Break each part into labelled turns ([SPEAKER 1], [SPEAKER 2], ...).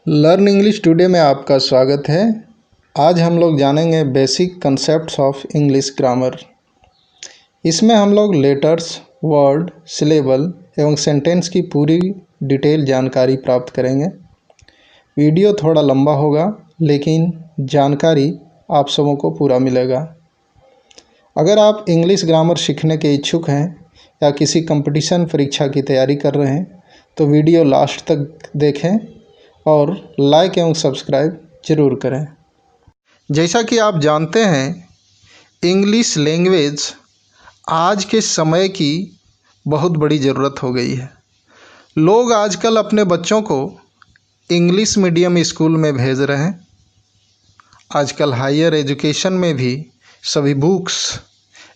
[SPEAKER 1] Learn English today में आपका स्वागत है। आज हम लोग जानेंगे basic concepts of English grammar. इसमें हम लोग लेटर्स, वर्ड, सिलेबल एवं सेंटेंस की पूरी डिटेल जानकारी प्राप्त करेंगे। वीडियो थोड़ा लंबा होगा लेकिन जानकारी आप सबों को पूरा मिलेगा। अगर आप इंग्लिश ग्रामर सीखने के इच्छुक हैं या किसी कंपटीशन परीक्षा की तैयारी कर रहे हैं तो वीडियो लास्ट तक देखें और लाइक एवं सब्सक्राइब जरूर करें। जैसा कि आप जानते हैं, इंग्लिश लैंग्वेज आज के समय की बहुत बड़ी ज़रूरत हो गई है। लोग आजकल अपने बच्चों को इंग्लिश मीडियम स्कूल में भेज रहे हैं। आजकल हायर एजुकेशन में भी सभी बुक्स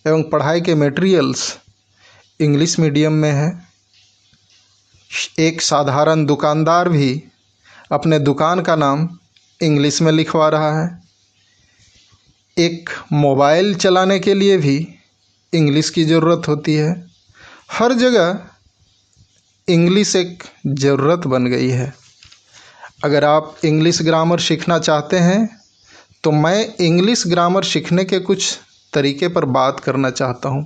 [SPEAKER 1] एवं पढ़ाई के मटेरियल्स इंग्लिश मीडियम में है। एक साधारण दुकानदार भी अपने दुकान का नाम इंग्लिश में लिखवा रहा है। एक मोबाइल चलाने के लिए भी इंग्लिश की ज़रूरत होती है। हर जगह इंग्लिश एक ज़रूरत बन गई है। अगर आप इंग्लिश ग्रामर सीखना चाहते हैं तो मैं इंग्लिश ग्रामर सीखने के कुछ तरीके पर बात करना चाहता हूँ।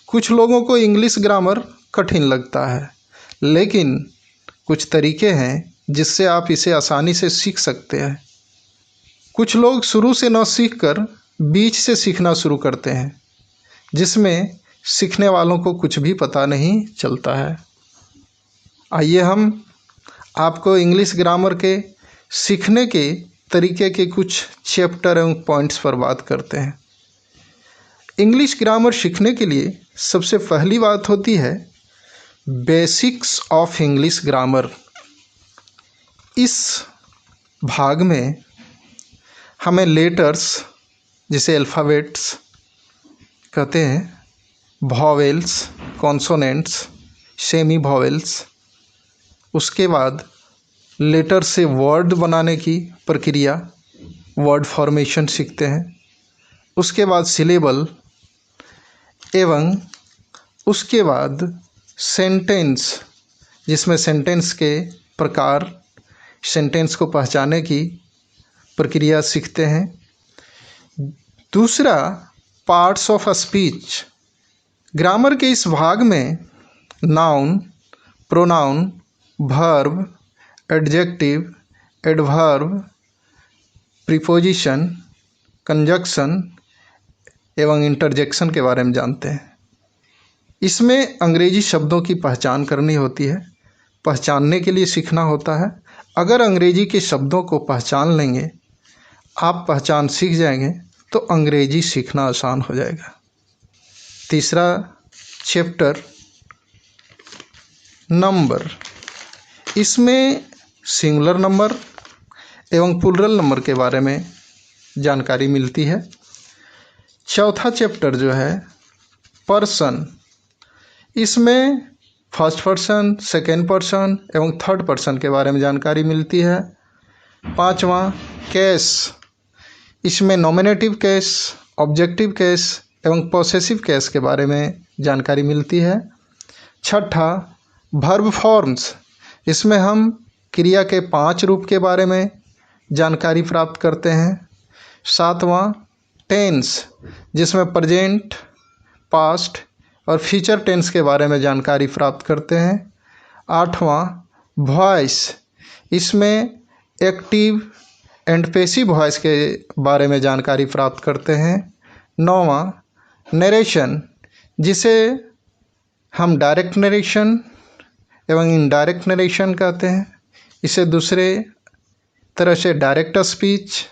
[SPEAKER 1] कुछ लोगों को इंग्लिश ग्रामर कठिन लगता है, लेकिन कुछ तरीके हैं जिससे आप इसे आसानी से सीख सकते हैं। कुछ लोग शुरू से न सीखकर बीच से सीखना शुरू करते हैं, जिसमें सीखने वालों को कुछ भी पता नहीं चलता है। आइए हम आपको इंग्लिश ग्रामर के सीखने के तरीके के कुछ चैप्टर एवं पॉइंट्स पर बात करते हैं। इंग्लिश ग्रामर सीखने के लिए सबसे पहली बात होती है बेसिक्स ऑफ इंग्लिश ग्रामर। इस भाग में हमें लेटर्स, जिसे अल्फ़ाबेट्स कहते हैं, वॉवेल्स, कॉन्सोनेंट्स, सेमी वॉवेल्स, उसके बाद लेटर से वर्ड बनाने की प्रक्रिया, वर्ड फॉर्मेशन सीखते हैं। उसके बाद सिलेबल एवं उसके बाद सेंटेंस, जिसमें सेंटेंस के प्रकार, सेंटेंस को पहचानने की प्रक्रिया सीखते हैं। दूसरा, पार्ट्स ऑफ स्पीच। ग्रामर के इस भाग में noun, pronoun, verb, adjective, adverb, preposition, conjunction एवं इंटरजेक्शन के बारे में जानते हैं। इसमें अंग्रेजी शब्दों की पहचान करनी होती है, पहचानने के लिए सीखना होता है। अगर अंग्रेजी के शब्दों को पहचान लेंगे, आप पहचान सीख जाएंगे तो अंग्रेजी सीखना आसान हो जाएगा। तीसरा चैप्टर नंबर। इसमें सिंगुलर नंबर एवं प्लूरल नंबर के बारे में जानकारी मिलती है। चौथा चैप्टर जो है पर्सन। इसमें फर्स्ट पर्सन, सेकेंड पर्सन एवं थर्ड पर्सन के बारे में जानकारी मिलती है। पांचवा केस। इसमें नॉमिनेटिव केस, ऑब्जेक्टिव केस एवं पॉसेसिव केस के बारे में जानकारी मिलती है। छठा वर्ब फॉर्म्स। इसमें हम क्रिया के 5 रूप के बारे में जानकारी प्राप्त करते हैं। सातवां टेंस, जिसमें प्रेजेंट, पास्ट और फ्यूचर टेंस के बारे में जानकारी प्राप्त करते हैं। आठवां वॉइस। इसमें एक्टिव एंड पैसिव वॉइस के बारे में जानकारी प्राप्त करते हैं। नौवां नरेशन, जिसे हम डायरेक्ट नरेशन एवं इनडायरेक्ट नरेशन कहते हैं। इसे दूसरे तरह से डायरेक्ट स्पीच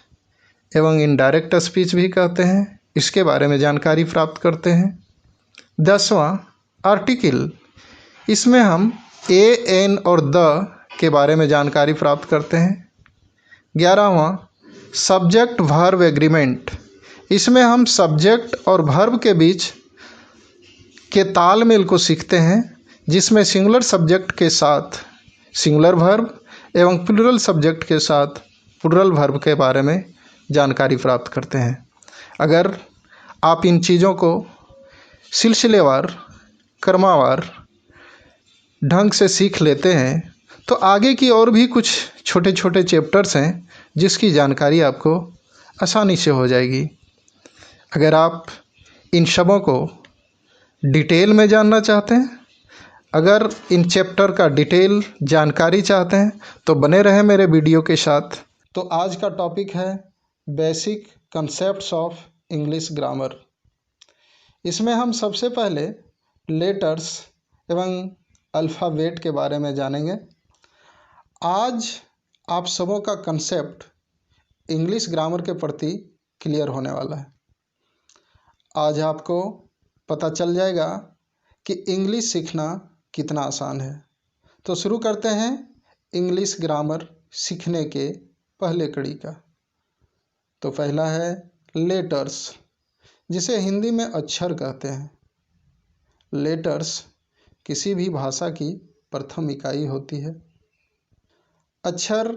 [SPEAKER 1] एवं इनडायरेक्ट स्पीच भी कहते हैं। इसके बारे में जानकारी प्राप्त करते हैं। 10वां आर्टिकल। इसमें हम ए, एन और द के बारे में जानकारी प्राप्त करते हैं। 11वां सब्जेक्ट वर्ब एग्रीमेंट। इसमें हम सब्जेक्ट और वर्ब के बीच के तालमेल को सीखते हैं, जिसमें सिंगुलर सब्जेक्ट के साथ सिंगुलर वर्ब एवं प्लूरल सब्जेक्ट के साथ प्लूरल वर्ब के बारे में जानकारी प्राप्त करते हैं। अगर आप इन चीज़ों को सिलसिलेवार, क्रमवार ढंग से सीख लेते हैं तो आगे की और भी कुछ छोटे छोटे चैप्टर्स हैं जिसकी जानकारी आपको आसानी से हो जाएगी। अगर आप इन सबों को डिटेल में जानना चाहते हैं, अगर इन चैप्टर का डिटेल जानकारी चाहते हैं तो बने रहें मेरे वीडियो के साथ। तो आज का टॉपिक है basic concepts of English grammar. इसमें हम सबसे पहले लेटर्स एवं अल्फ़ाबेट के बारे में जानेंगे। आज आप सबों का कंसेप्ट इंग्लिश ग्रामर के प्रति क्लियर होने वाला है। आज आपको पता चल जाएगा कि इंग्लिश सीखना कितना आसान है। तो शुरू करते हैं इंग्लिश ग्रामर सीखने के पहले कड़ी का। तो पहला है लेटर्स, जिसे हिंदी में अक्षर कहते हैं। लेटर्स किसी भी भाषा की प्रथम इकाई होती है। अक्षर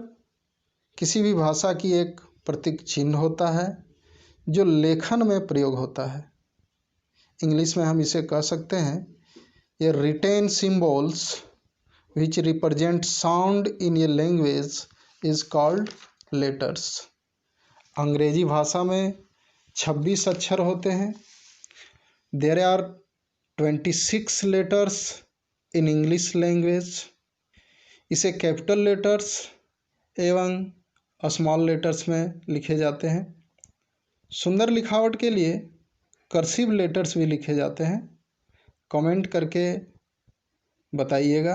[SPEAKER 1] किसी भी भाषा की एक प्रतीक चिन्ह होता है जो लेखन में प्रयोग होता है। इंग्लिश में हम इसे कह सकते हैं ये written symbols which represent sound in a language is called letters. अंग्रेजी भाषा में 26 अक्षर होते हैं। There are 26 letters in English language. इसे कैपिटल लेटर्स एवं स्मॉल लेटर्स में लिखे जाते हैं। सुंदर लिखावट के लिए कर्सिव लेटर्स भी लिखे जाते हैं। कमेंट करके बताइएगा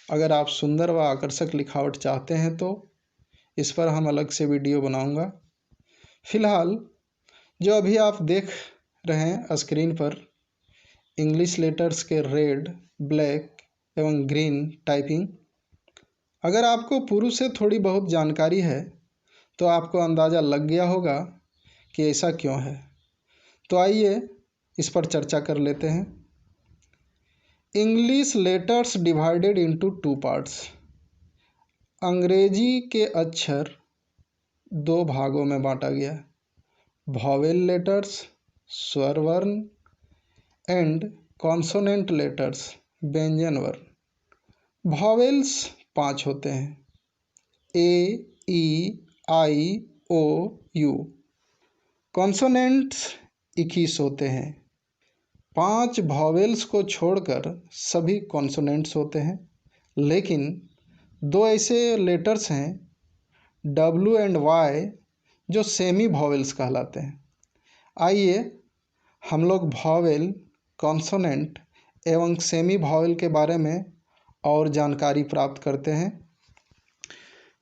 [SPEAKER 1] अगर आप सुंदर व आकर्षक लिखावट चाहते हैं तो इस पर हम अलग से वीडियो बनाऊंगा। फिलहाल जो अभी आप देख रहे हैं स्क्रीन पर इंग्लिश लेटर्स के रेड, ब्लैक एवं ग्रीन टाइपिंग, अगर आपको पूर्व से थोड़ी बहुत जानकारी है तो आपको अंदाज़ा लग गया होगा कि ऐसा क्यों है। तो आइए इस पर चर्चा कर लेते हैं। English letters divided into 2 parts. अंग्रेजी के अक्षर 2 भागों में बांटा गया। वॉवेल लेटर्स स्वर वर्ण एंड कॉन्सोनेंट लेटर्स व्यंजन वर्ण। वॉवेल्स 5 होते हैं, ए, ई, आई, ओ, यू। कॉन्सोनेंट्स 21 होते हैं। 5 वॉवेल्स को छोड़कर सभी कॉन्सोनेंट्स होते हैं, लेकिन 2 ऐसे लेटर्स हैं डब्ल्यू एंड वाई जो सेमी वॉवेल्स कहलाते हैं। आइए हम लोग वॉवेल, कॉन्सोनेंट एवं सेमी वॉवेल के बारे में और जानकारी प्राप्त करते हैं।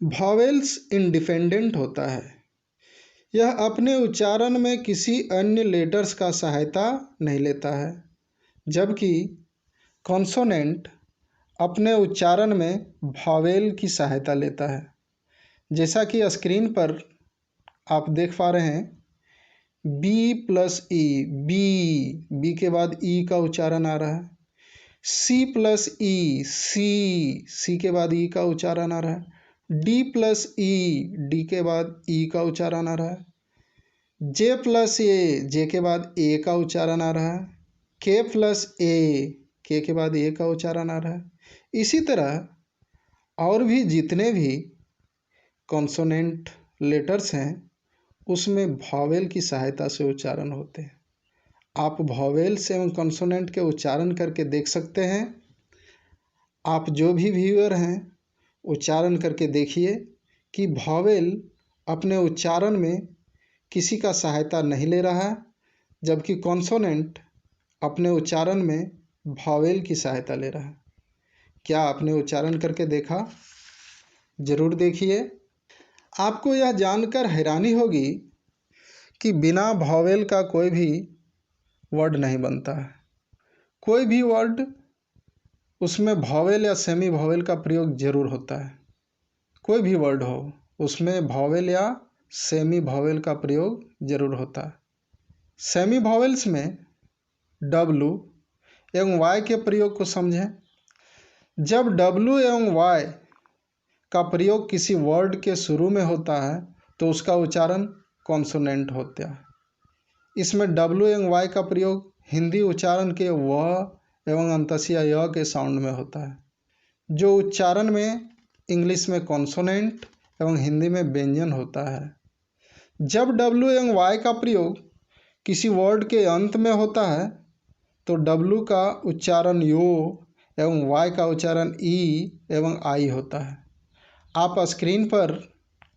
[SPEAKER 1] वॉवेल्स इंडिपेंडेंट होता है। यह अपने उच्चारण में किसी अन्य लेटर्स का सहायता नहीं लेता है, जबकि कॉन्सोनेंट अपने उच्चारण में वॉवेल की सहायता लेता है। जैसा कि स्क्रीन पर आप देख पा रहे हैं, बी प्लस ई, बी के बाद ई का उच्चारण आ रहा है। सी प्लस ई, सी के बाद ई का उच्चारण आ रहा है। डी प्लस ई, डी के बाद ई का उच्चारण आ रहा है। जे प्लस ए, जे के बाद ए का उच्चारण आ रहा है। के प्लस ए, के बाद ए का उच्चारण आ रहा है। इसी तरह और भी जितने भी कॉन्सोनेंट लेटर्स हैं उसमें वॉवेल की सहायता से उच्चारण होते हैं। आप वॉवेल्स एवं कॉन्सोनेंट के उच्चारण करके देख सकते हैं। आप जो भी व्यूअर हैं उच्चारण करके देखिए कि वॉवेल अपने उच्चारण में किसी का सहायता नहीं ले रहा है, जबकि कॉन्सोनेंट अपने उच्चारण में वॉवेल की सहायता ले रहा है। क्या आपने उच्चारण करके देखा? ज़रूर देखिए। आपको यह जानकर हैरानी होगी कि बिना वॉवेल का कोई भी वर्ड नहीं बनता है। कोई भी वर्ड उसमें वॉवेल या सेमी वॉवेल का प्रयोग जरूर होता है। कोई भी वर्ड हो उसमें वॉवेल या सेमी वॉवेल का प्रयोग जरूर होता है। सेमी वॉवेल्स में डब्लू एवं वाई के प्रयोग को समझें। जब डब्लू एवं वाई का प्रयोग किसी वर्ड के शुरू में होता है तो उसका उच्चारण कॉन्सोनेंट होता है। इसमें डब्लू एवं वाई का प्रयोग हिंदी उच्चारण के व एवं अंतस्या य के साउंड में होता है। जो उच्चारण में इंग्लिश में कॉन्सोनेंट एवं हिंदी में व्यंजन होता है। जब डब्ल्यू एवं वाई का प्रयोग किसी वर्ड के अंत में होता है तो डब्ल्यू का उच्चारण यो एवं वाई का उच्चारण ई एवं आई होता है। आप स्क्रीन पर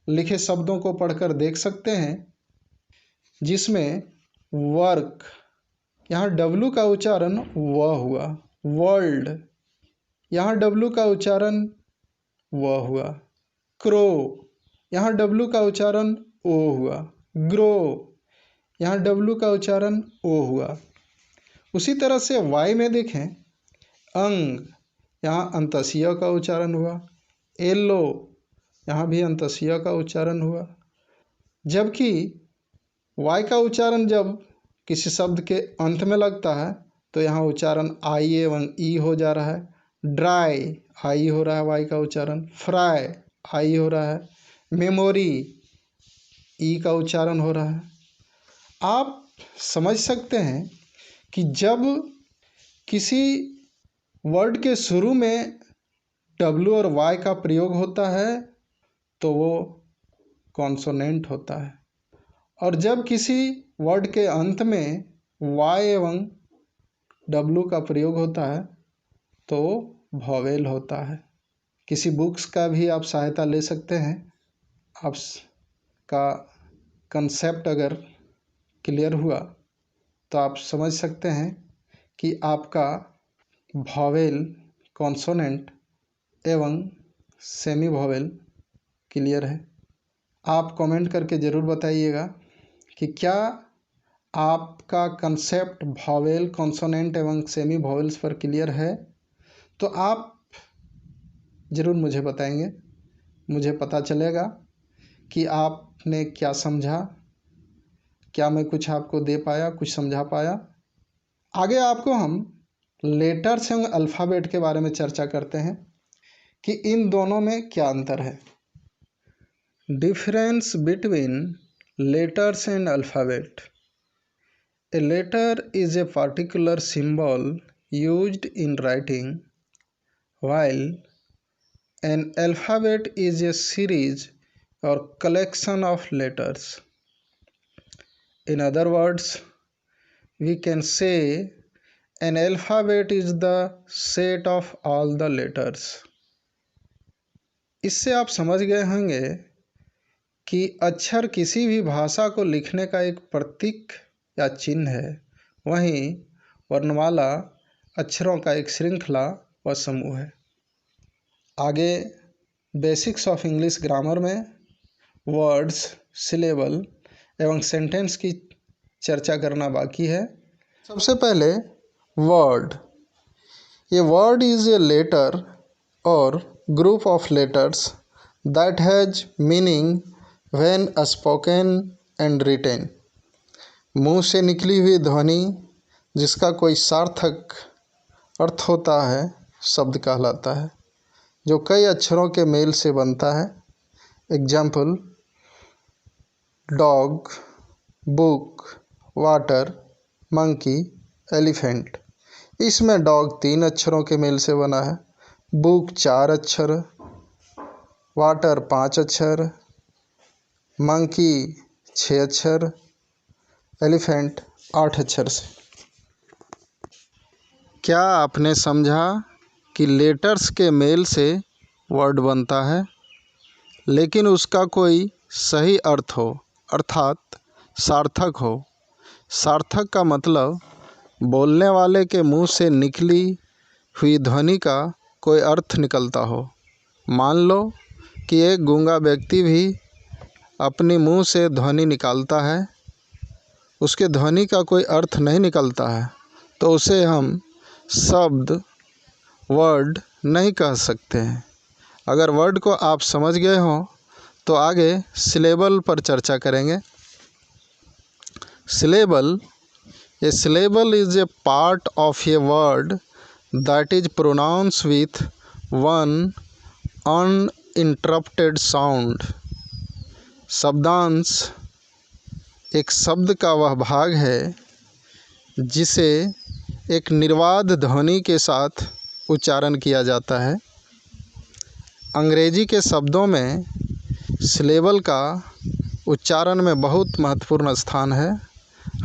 [SPEAKER 1] लिखे शब्दों को पढ़कर देख सकते हैं, जिसमें वर्क, यहाँ डब्ल्यू का उच्चारण व हुआ। वर्ल्ड, यहाँ डब्ल्यू का उच्चारण व हुआ। क्रो, यहाँ डब्ल्यू का उच्चारण ओ हुआ। ग्रो, यहाँ डब्ल्यू का उच्चारण ओ हुआ। उसी तरह से वाई में देखें, अंग, यहाँ अंतस्या का उच्चारण हुआ। येलो, यहाँ भी अंतस्या का उच्चारण हुआ। जबकि वाई का उच्चारण जब किसी शब्द के अंत में लगता है तो यहाँ उच्चारण आई एवं ई हो जा रहा है। ड्राई, आई हो रहा है वाई का उच्चारण। फ्राई, आई हो रहा है। मेमोरी, ई का उच्चारण हो रहा है। आप समझ सकते हैं कि जब किसी वर्ड के शुरू में डब्ल्यू और वाई का प्रयोग होता है तो वो कॉन्सोनेंट होता है, और जब किसी वर्ड के अंत में वाई एवं डब्ल्यू का प्रयोग होता है तो वॉवेल होता है। किसी बुक्स का भी आप सहायता ले सकते हैं। आपका कंसेप्ट अगर क्लियर हुआ तो आप समझ सकते हैं कि आपका वॉवेल, कॉन्सोनेंट एवं सेमी वॉवेल क्लियर है। आप कमेंट करके ज़रूर बताइएगा कि क्या आपका कंसेप्ट वॉवेल, कॉन्सोनेंट एवं सेमी वॉवेल्स पर क्लियर है। तो आप ज़रूर मुझे बताएंगे, मुझे पता चलेगा कि आपने क्या समझा, क्या मैं कुछ आपको दे पाया, कुछ समझा पाया। आगे आपको हम लेटर्स एवं अल्फ़ाबेट के बारे में चर्चा करते हैं कि इन दोनों में क्या अंतर है। Difference between letters and alphabet. A letter is a particular symbol used in writing, while an alphabet is a series or collection of letters. In other words, we can say an alphabet is the set of all the letters. इससे आप समझ गए होंगे कि अक्षर किसी भी भाषा को लिखने का एक प्रतीक या चिन्ह है, वहीं वर्णमाला अक्षरों का एक श्रृंखला व समूह है। आगे बेसिक्स ऑफ इंग्लिश ग्रामर में वर्ड्स, सिलेबल एवं सेंटेंस की चर्चा करना बाकी है। सबसे पहले वर्ड। ये वर्ड इज़ ए लेटर और group of letters that has meaning when spoken and written। मुंह से निकली हुई ध्वनि जिसका कोई सार्थक अर्थ होता है शब्द कहलाता है, जो कई अक्षरों के मेल से बनता है। Example: dog, book, water, monkey, elephant. इसमें डॉग 3 अक्षरों के मेल से बना है, बुक 4 अक्षर, वाटर 5 अक्षर, मंकी 6 अक्षर, एलिफेंट 8 अक्षर से। क्या आपने समझा कि लेटर्स के मेल से वर्ड बनता है, लेकिन उसका कोई सही अर्थ हो, अर्थात सार्थक हो। सार्थक का मतलब बोलने वाले के मुंह से निकली हुई ध्वनि का कोई अर्थ निकलता हो। मान लो कि एक गूंगा व्यक्ति भी अपने मुंह से ध्वनि निकालता है, उसके ध्वनि का कोई अर्थ नहीं निकलता है, तो उसे हम शब्द, वर्ड नहीं कह सकते हैं। अगर वर्ड को आप समझ गए हों तो आगे सिलेबल पर चर्चा करेंगे। Syllable: a syllable is a part of a word that is pronounce with one uninterrupted sound. शब्दांश एक शब्द का वह भाग है जिसे एक निर्बाध ध्वनि के साथ उच्चारण किया जाता है। अंग्रेजी के शब्दों में सिलेबल का उच्चारण में बहुत महत्वपूर्ण स्थान है।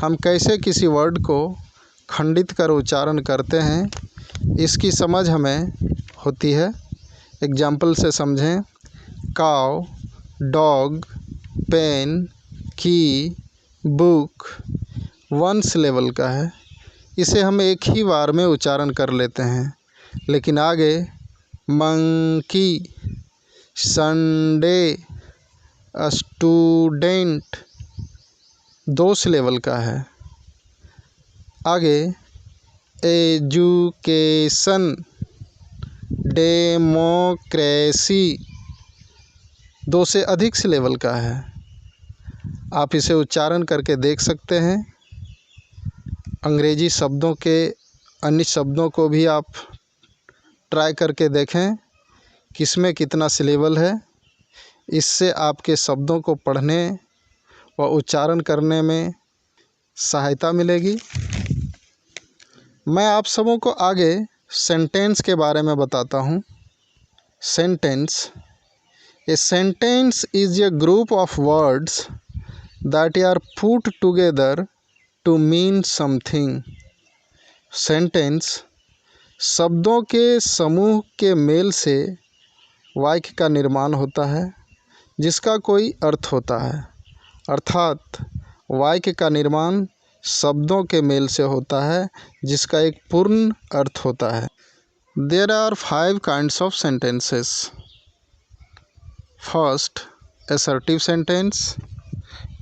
[SPEAKER 1] हम कैसे किसी वर्ड को खंडित कर उच्चारण करते हैं, इसकी समझ हमें होती है। एग्जाम्पल से समझें। काव, डॉग, पेन, की, बुक 1 सिलेबल का है। इसे हम एक ही बार में उच्चारण कर लेते हैं। लेकिन आगे मंकी, संडे, स्टूडेंट 2 सिलेबल का है। आगे एजुकेशन, डेमोक्रेसी 2 से अधिक सिलेबल का है। आप इसे उच्चारण करके देख सकते हैं। अंग्रेजी शब्दों के अन्य शब्दों को भी आप ट्राई करके देखें किसमें कितना सिलेबल है। इससे आपके शब्दों को पढ़ने व उच्चारण करने में सहायता मिलेगी। मैं आप सबों को आगे सेंटेंस के बारे में बताता हूँ। Sentence, a sentence is a group of words that are put together to mean something. Sentence शब्दों के समूह के मेल से वाक्य का निर्माण होता है जिसका कोई अर्थ होता है। अर्थात वाक्य का निर्माण शब्दों के मेल से होता है जिसका एक पूर्ण अर्थ होता है। There are 5 kinds of sentences. First, assertive sentence.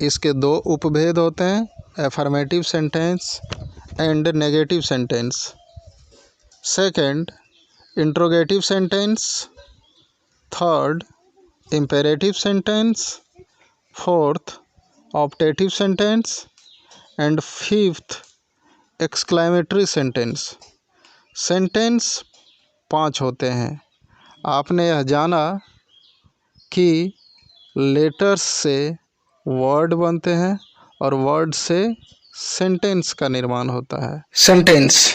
[SPEAKER 1] इसके 2 उपभेद होते हैं, affirmative sentence and negative sentence. Second, interrogative sentence. Third, imperative sentence. Fourth, optative sentence. And fifth, exclamatory sentence. Sentence 5 होते हैं। आपने यह जाना कि लेटर्स से वर्ड बनते हैं और वर्ड से सेंटेंस का निर्माण होता है। Sentence,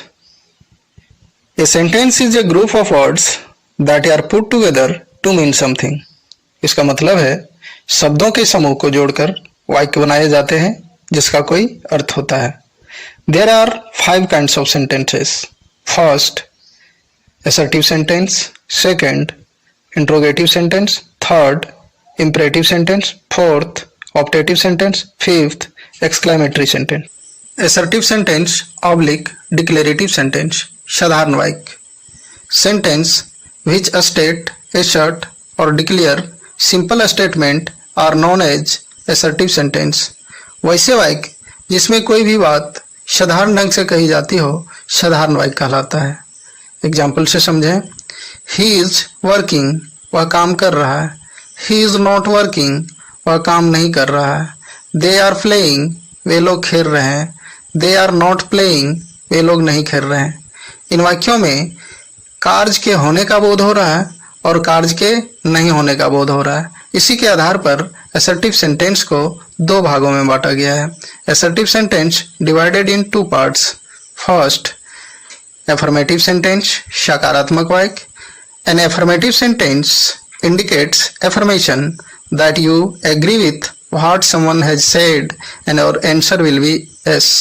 [SPEAKER 1] a sentence is a group of words that are put together to mean something. इसका मतलब है शब्दों के समूह को जोड़कर वाक्य बनाए जाते हैं जिसका कोई अर्थ होता है। There are 5 kinds of sentences. First, assertive sentence. Second, interrogative sentence. Third, imperative sentence. Fourth, optative sentence. Fifth, exclamatory sentence. Assertive sentence oblique declarative sentence, साधारण वाक्य। Sentence which state, assert or declare simple statement are known as assertive sentence। वैसे वाक्य जिसमें कोई भी बात साधारण ढंग से कही जाती हो साधारण वाक्य कहलाता है। एग्जाम्पल से समझें। ही इज वर्किंग, वह काम कर रहा है। ही इज नॉट वर्किंग, वह काम नहीं कर रहा है। दे आर प्लेइंग, वे लोग खेल रहे हैं। दे आर नॉट प्लेइंग, वे लोग नहीं खेल रहे हैं। इन वाक्यों में कार्य के होने का बोध हो रहा है और कार्य के नहीं होने का बोध हो रहा है। इसी के आधार पर असर्टिव सेंटेंस को 2 भागों में बांटा गया है। Assertive sentence divided in 2 parts. First, affirmative sentence, सकारात्मक वाक्य। An affirmative sentence indicates affirmation that you agree with what someone has said and your answer will be yes.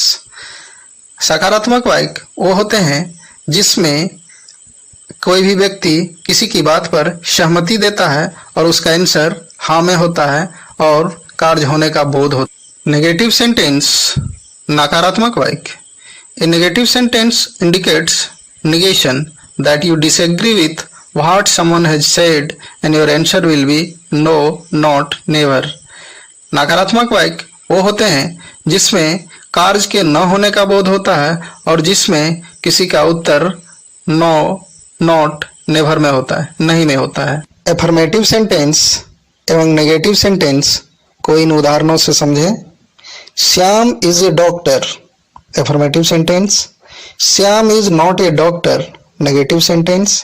[SPEAKER 1] सकारात्मक वाक्य वो होते हैं जिसमें कोई भी व्यक्ति किसी की बात पर सहमति देता है और उसका आंसर हाँ में होता है और कार्य होने का बोध होता है। नेगेटिव सेंटेंस, नकारात्मक वाक्य। A negative sentence indicates negation that you disagree with what someone has said and your answer will be no, not, never। नकारात्मक वाक्य वो होते हैं जिसमें कार्य के न होने का बोध होता है और जिसमें किसी का उत्तर नो, नॉट, नेवर में होता है, नहीं में होता है। एफर्मेटिव सेंटेंस एवं नेगेटिव सेंटेंस को इन उदाहरणों से समझें। Shyam is a doctor, affirmative sentence. Shyam is not a doctor, negative sentence.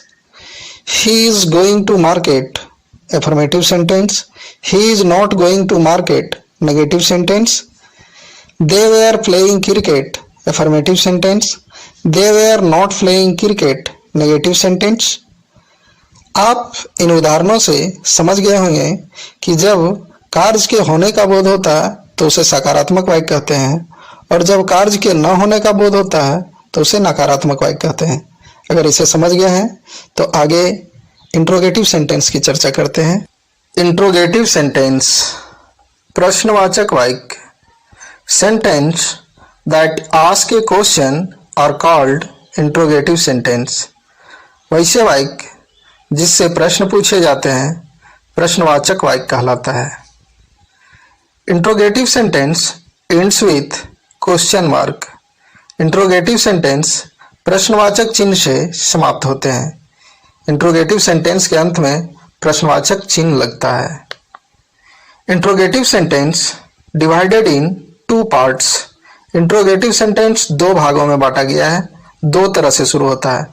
[SPEAKER 1] He is going to market, affirmative sentence. He is not going to market, negative sentence. They were playing cricket, affirmative sentence. They were not playing cricket, negative sentence.
[SPEAKER 2] आप इन उदाहरणों से समझ गए होंगे कि जब कार्य के होने का बोध होता है तो उसे सकारात्मक वाक्य कहते हैं और जब कार्य के न होने का बोध होता है तो उसे नकारात्मक वाक्य कहते हैं। अगर इसे समझ गए हैं तो आगे इंट्रोगेटिव सेंटेंस की चर्चा करते हैं। इंट्रोगेटिव सेंटेंस, प्रश्नवाचक वाक्य। Sentence that ask a question are called interrogative sentence. वैसे वाक्य जिससे प्रश्न पूछे जाते हैं प्रश्नवाचक वाक्य कहलाता है। Interrogative sentence ends with question mark. Interrogative sentence प्रश्नवाचक चिन्ह से समाप्त होते हैं। इंट्रोगेटिव सेंटेंस के अंत में प्रश्नवाचक चिन्ह लगता है। Interrogative sentence divided in 2 parts. Interrogative sentence 2 भागों में बांटा गया है। 2 तरह से शुरू होता है,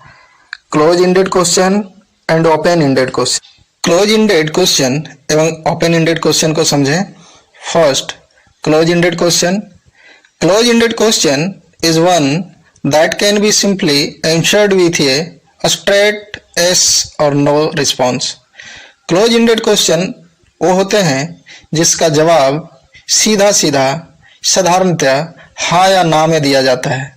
[SPEAKER 2] close ended question and open ended question. Close ended question एवं ओपन इंडेड क्वेश्चन को समझें। First, close ended question. Close ended question is one that can be simply answered with a straight yes और no response. Close ended question वो होते हैं जिसका जवाब सीधा सीधा साधारणतः हाँ या ना में दिया जाता है।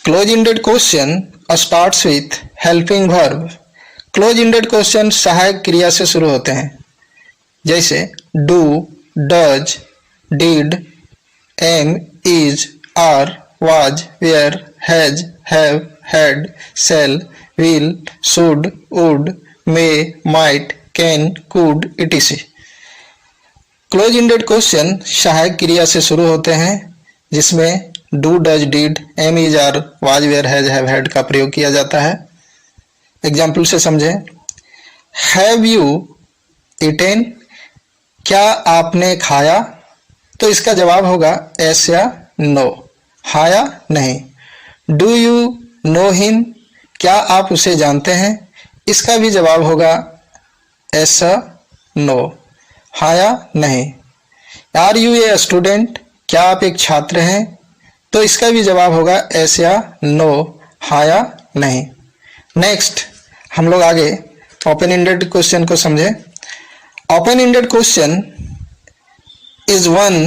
[SPEAKER 2] Close ended question starts with helping verb. Close ended question सहायक क्रिया से शुरू होते हैं, जैसे do, does, did, am, is, are, was, were, has, have, had, shall, will, should, would, may, might, can, could, etc। Close ended question सहायक क्रिया से शुरू होते हैं जिसमें do, does, did, am, is, are, was, were, has, have, had का प्रयोग किया जाता है। एग्जाम्पल से समझें। हैव यू ईटेन, क्या आपने खाया? तो इसका जवाब होगा यस या नो, हाँ या नहीं। डू यू नो हिम, क्या आप उसे जानते हैं? इसका भी जवाब होगा यस, नो, हाँ या नहीं। आर यू ए स्टूडेंट, क्या आप एक छात्र हैं? तो इसका भी जवाब होगा यस या नो, हाँ या नहीं। नेक्स्ट हम लोग आगे ओपन इंडेड क्वेश्चन को समझे। Open ended question is one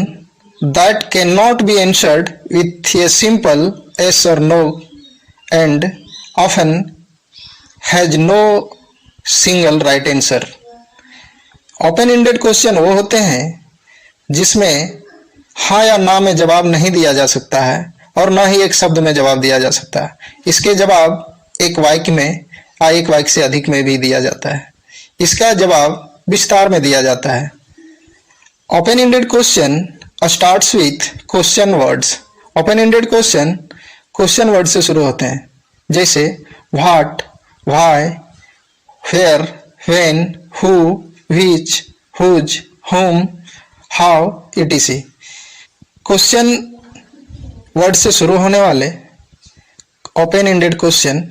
[SPEAKER 2] that can not be answered with a simple yes और no and often has no single right answer। Open ended question वो होते हैं जिसमें हाँ या ना में जवाब नहीं दिया जा सकता है और ना ही एक शब्द में जवाब दिया जा सकता है। इसके जवाब एक वाक्य में या एक वाक्य से अधिक में भी दिया जाता है। इसका जवाब विस्तार में दिया जाता है। Open ended question starts with question words. Open ended question question word से शुरू होते हैं, जैसे what, why, where, when, who, which, whose, whom, how, etc। Question word से शुरू होने वाले ओपन इंडेड क्वेश्चन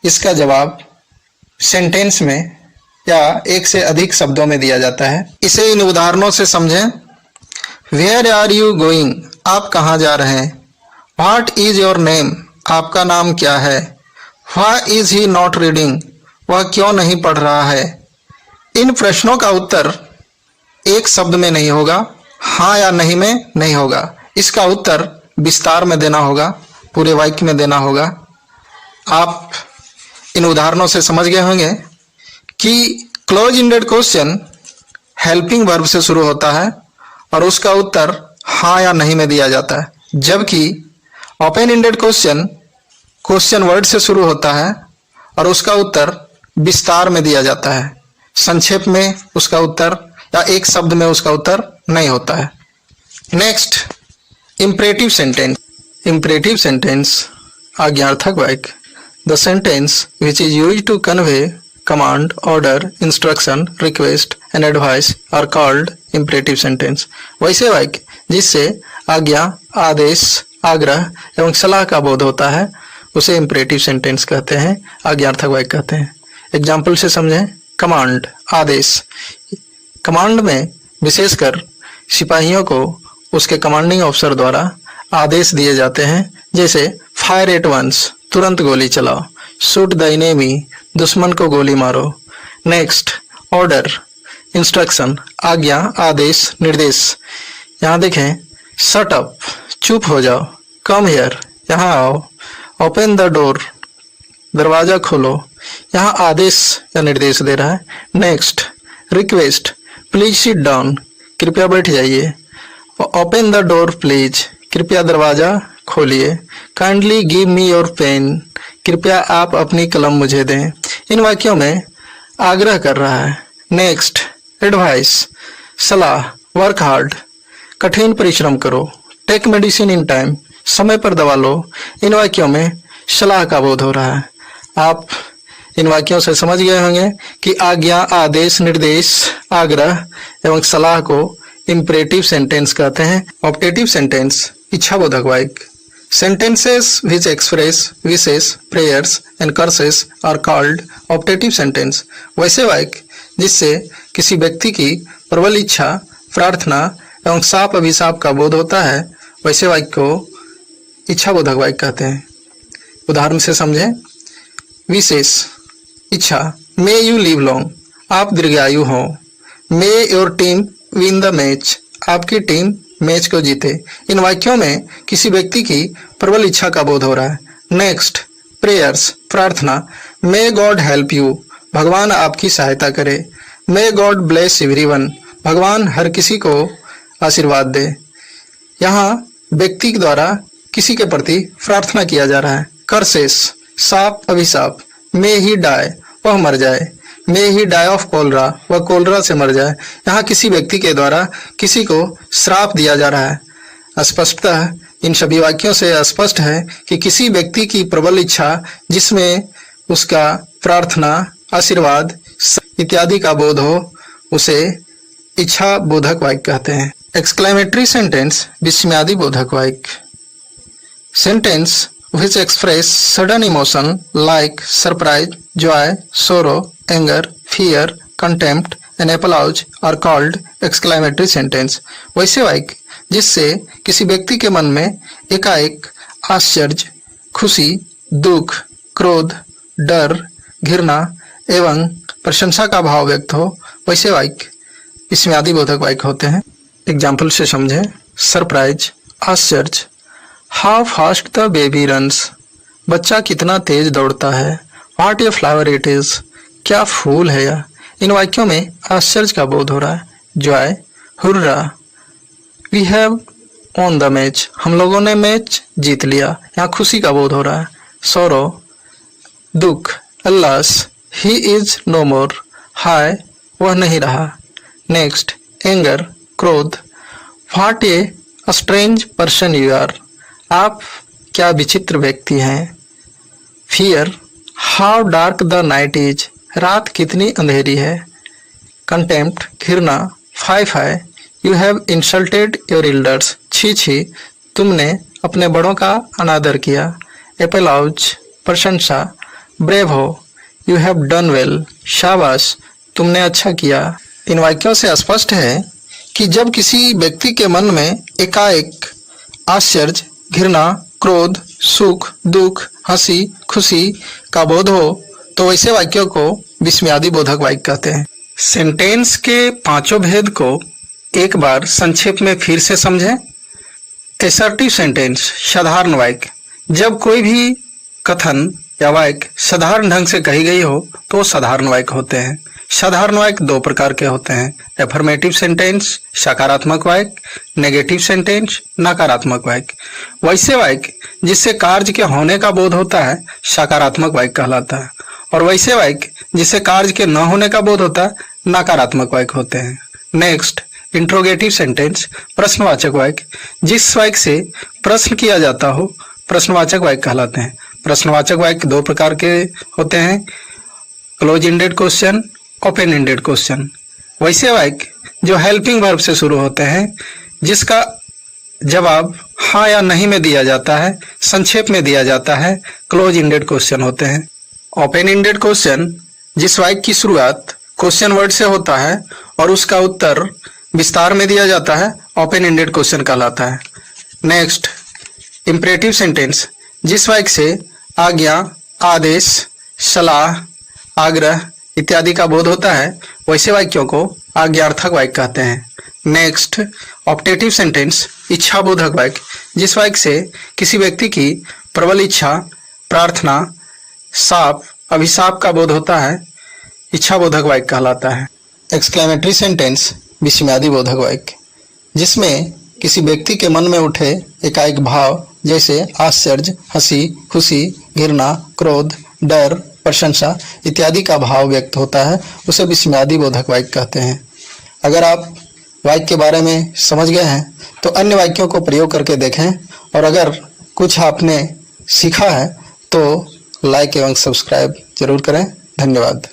[SPEAKER 2] इसका जवाब सेंटेंस में या एक से अधिक शब्दों में दिया जाता है। इसे इन उदाहरणों से समझें। वेयर आर यू गोइंग, आप कहाँ जा रहे हैं? व्हाट इज योर नेम, आपका नाम क्या है? Why is he not reading, वह क्यों नहीं पढ़ रहा है? इन प्रश्नों का उत्तर एक शब्द में नहीं होगा, हाँ या नहीं में नहीं होगा। इसका उत्तर विस्तार में देना होगा, पूरे वाक्य में देना होगा। आप इन उदाहरणों से समझ गए होंगे कि close ended question helping verb से शुरू होता है और उसका उत्तर हाँ या नहीं में दिया जाता है, जबकि open ended question question word से शुरू होता है और उसका उत्तर विस्तार में दिया जाता है। संक्षेप में उसका उत्तर या एक शब्द में उसका उत्तर नहीं होता है। Next, imperative sentence. Imperative sentence आज्ञार्थक वाक्य। The sentence which is used to convey command, order, instruction, request and advice are called imperative sentence. वैसे वाक्य जिससे आज्ञा, आदेश, आग्रह एवं सलाह का बोध होता है उसे इंपरेटिव सेंटेंस कहते हैं, आज्ञार्थक वाक्य कहते हैं। एग्जाम्पल से समझें। कमांड, आदेश। कमांड में विशेषकर सिपाहियों को उसके कमांडिंग ऑफिसर द्वारा आदेश दिए जाते हैं, जैसे फायर एट वंस, तुरंत गोली चलाओ। शूट द एनिमी, दुश्मन को गोली मारो। नेक्स्ट, ऑर्डर, इंस्ट्रक्शन, आज्ञा, आदेश, निर्देश। यहाँ देखें, शट अप, चुप हो जाओ। कम हियर, यहाँ आओ। ओपन द डोर, दरवाजा खोलो। यहाँ आदेश या निर्देश दे रहा है। Next, request, please sit down, कृपया बैठ जाइए। ओपन द डोर प्लीज, कृपया दरवाजा खोलिए। Kindly give me your pen, कृपया आप अपनी कलम मुझे दें। इन वाक्यों में आग्रह कर रहा है। नेक्स्ट, एडवाइस, सलाह, वर्क हार्ड, कठिन परिश्रम करो। टेक मेडिसिन इन टाइम, समय पर दवा लो। इन वाक्यों में सलाह का बोध हो रहा है। आप इन वाक्यों से समझ गए होंगे कि आज्ञा, आदेश, निर्देश, आग्रह एवं सलाह को इंपरेटिव सेंटेंस कहते हैं। ऑप्टेटिव सेंटेंस, इच्छाबोधक वाक्य। Sentences which express wishes, prayers and curses are called optative sentence। वैसे वाक्य जिससे किसी व्यक्ति की प्रबल इच्छा, प्रार्थना एवं शाप अभिशाप का बोध होता है, वैसे वाक्य को इच्छाबोधक वाक्य कहते हैं। उदाहरण से समझें। विशेष, इच्छा, मे यू लिव लॉन्ग, आप दीर्घायु हो। मे your team win the match, आपकी टीम मैच को जीते। इन वाक्यों में किसी व्यक्ति की प्रबल इच्छा का बोध हो रहा है। नेक्स्ट, प्रेयर्स, प्रार्थना, मे गॉड हेल्प यू, भगवान आपकी सहायता करे। मे गॉड ब्लेस एवरीवन, भगवान हर किसी को आशीर्वाद दे। यहाँ व्यक्ति के द्वारा किसी के प्रति प्रार्थना किया जा रहा है। कर्सेस, शाप अभिशाप, मे ही डाई, वह मर जाए। मे ही डाई ऑफ कोलरा, वह कोलरा से मर जाए। यहाँ किसी व्यक्ति के द्वारा किसी को श्राप दिया जा रहा है। स्पष्टतः इन सभी वाक्यों से स्पष्ट है कि किसी व्यक्ति की प्रबल इच्छा जिसमें उसका प्रार्थना, आशीर्वाद इत्यादि का बोध हो, उसे इच्छा बोधक वाक्य कहते हैं। एक्सक्लेमेटरी सेंटेंस, विस्मयादि बोधक वाक्य। Sentence which express sudden emotion like surprise, joy, sorrow, anger, fear, contempt and applause are called exclamatory sentence। वैसे वाक्य जिससे किसी व्यक्ति के मन में एकाएक आश्चर्य, खुशी, दुख, क्रोध, डर, घृणा एवं प्रशंसा का भाव व्यक्त हो, वैसे वाक्य विस्मयादि बोधक वाक्य होते हैं। एग्जाम्पल से समझें। सरप्राइज, आश्चर्य। How fast the baby runs, बच्चा कितना तेज दौड़ता है। What a flower it is, क्या फूल है यह। इन वाक्यों में आश्चर्य का बोध हो रहा है। Joy, hurrah, we have won the match, हम लोगों ने मैच जीत लिया, यहाँ खुशी का बोध हो रहा है। सोरो, दुख। अल्लास, ही इज नो मोर, हाय, वह नहीं रहा। नेक्स्ट, एंगर, क्रोध। What a strange person you are, आप क्या विचित्र व्यक्ति हैं। Fear, how dark the night is, रात कितनी अंधेरी है। कंटेम्प्ट, घृणा। Fie fie, you have insulted your elders, छी छी, तुमने अपने बड़ों का अनादर किया। एप्लॉज, प्रशंसा। ब्रेव हो, यू हैव डन वेल, शाबाश, तुमने अच्छा किया। इन वाक्यों से स्पष्ट है कि जब किसी व्यक्ति के मन में एकाएक आश्चर्य, घृणा, क्रोध, सुख, दुख, हंसी, खुशी का बोध हो, तो वैसे वाक्यों को विस्मयादि बोधक वाक्य कहते हैं। सेंटेंस के पांचों भेद को एक बार संक्षेप में फिर से समझें। एसर्टिव सेंटेंस, साधारण वाक्य। जब कोई भी कथन या वाक्य साधारण ढंग से कही गई हो तो साधारण वाक्य होते हैं। साधारण वाक्य दो प्रकार के होते हैं। एफर्मेटिव सेंटेंस, सकारात्मक वाक्य। नेगेटिव सेंटेंस, नकारात्मक वाक्य। वैसे वाक्य जिससे कार्य के होने का बोध होता है सकारात्मक वाक्य कहलाता है, और वैसे वाक्य जिससे कार्य के न होने का बोध होता है नकारात्मक वाक्य होते हैं। नेक्स्ट, इंट्रोगेटिव सेंटेंस, प्रश्नवाचक वाक्य। जिस वाक्य से प्रश्न किया जाता हो प्रश्नवाचक वाक्य कहलाते हैं। प्रश्नवाचक वाक्य दो प्रकार के होते हैं। Close ended question, open ended question. वैसे वाक्य जो हेल्पिंग वर्ब से शुरू होते हैं, जिसका जवाब हाँ या नहीं में दिया जाता है, संक्षेप में दिया जाता है, क्लोज एंडेड क्वेश्चन होते हैं। ओपन एंडेड क्वेश्चन, जिस वाक्य की शुरुआत क्वेश्चन वर्ड से होता है और उसका उत्तर विस्तार में दिया जाता है, ओपन एंडेड क्वेश्चन कहलाता है। नेक्स्ट, इंपरेटिव सेंटेंस, जिस वाक्य से आज्ञा, आदेश, सलाह, आग्रह इत्यादि का बोध होता है, वैसे वाक्यों को आज्ञार्थक वाक्य कहते हैं। नेक्स्ट, ऑप्टेटिव सेंटेंस इच्छाबोधक वाक्य, जिस वाक्य से किसी व्यक्ति की प्रबल इच्छा, प्रार्थना, शाप, अभिशाप का बोध होता है, इच्छाबोधक वाक्य कहलाता है। एक्सक्लेमेटरी सेंटेंस विस्मयादि बोधक वाक्य, जिसमें किसी व्यक्ति के मन में उठे एकाएक भाव जैसे आश्चर्य, हंसी, खुशी, घृणा, क्रोध, डर, प्रशंसा इत्यादि का भाव व्यक्त होता है, उसे विस्मयादि बोधक वाक्य कहते हैं। अगर आप वाक्य के बारे में समझ गए हैं तो अन्य वाक्यों को प्रयोग करके देखें, और अगर कुछ आपने सीखा है तो लाइक एवं सब्सक्राइब जरूर करें। धन्यवाद।